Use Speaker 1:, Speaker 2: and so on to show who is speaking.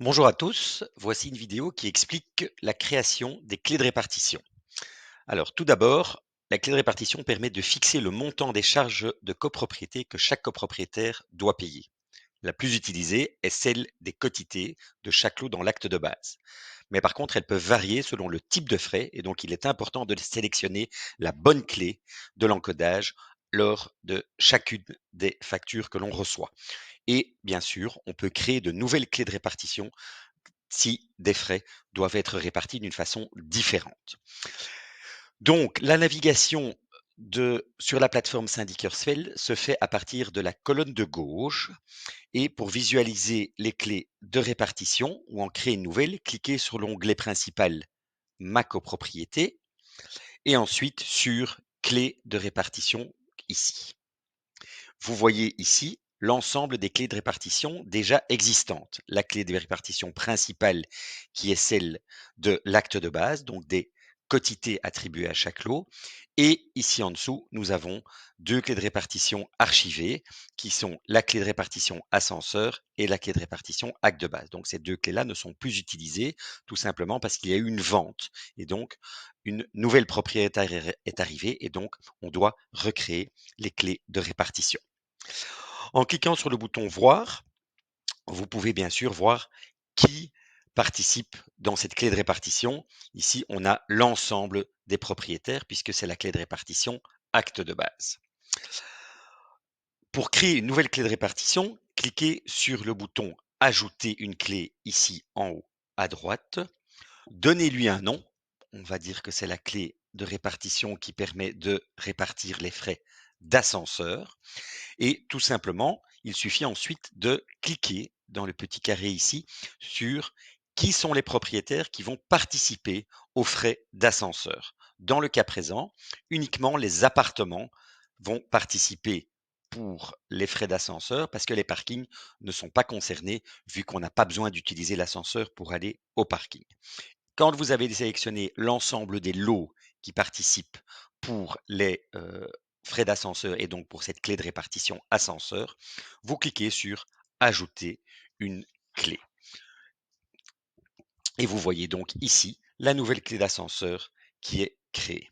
Speaker 1: Bonjour à tous, voici une vidéo qui explique la création des clés de répartition. Alors tout d'abord, la clé de répartition permet de fixer le montant des charges de copropriété que chaque copropriétaire doit payer. La plus utilisée est celle des quotités de chaque lot dans l'acte de base. Mais par contre, elles peuvent varier selon le type de frais et donc il est important de sélectionner la bonne clé de l'encodage lors de chacune des factures que l'on reçoit. Et bien sûr, on peut créer de nouvelles clés de répartition si des frais doivent être répartis d'une façon différente. Donc, la navigation sur la plateforme Syndic-Hersfeld se fait à partir de la colonne de gauche et pour visualiser les clés de répartition ou en créer une nouvelle, cliquez sur l'onglet principal Ma copropriété et ensuite sur Clés de répartition ici. Vous voyez ici l'ensemble des clés de répartition déjà existantes. La clé de répartition principale qui est celle de l'acte de base, donc des quotités attribuées à chaque lot. Et ici en dessous, nous avons deux clés de répartition archivées qui sont la clé de répartition ascenseur et la clé de répartition acte de base. Donc ces deux clés-là ne sont plus utilisées tout simplement parce qu'il y a eu une vente et donc une nouvelle propriétaire est arrivée et donc on doit recréer les clés de répartition. En cliquant sur le bouton Voir, vous pouvez bien sûr voir qui participe dans cette clé de répartition. Ici, on a l'ensemble des propriétaires puisque c'est la clé de répartition acte de base. Pour créer une nouvelle clé de répartition, cliquez sur le bouton Ajouter une clé ici en haut à droite. Donnez-lui un nom. On va dire que c'est la clé de répartition qui permet de répartir les frais d'ascenseur. Et tout simplement, il suffit ensuite de cliquer dans le petit carré ici sur qui sont les propriétaires qui vont participer aux frais d'ascenseur. Dans le cas présent, uniquement les appartements vont participer pour les frais d'ascenseur parce que les parkings ne sont pas concernés vu qu'on n'a pas besoin d'utiliser l'ascenseur pour aller au parking. Quand vous avez sélectionné l'ensemble des lots qui participent pour les frais d'ascenseur et donc pour cette clé de répartition ascenseur, vous cliquez sur Ajouter une clé. Et vous voyez donc ici la nouvelle clé d'ascenseur qui est créée.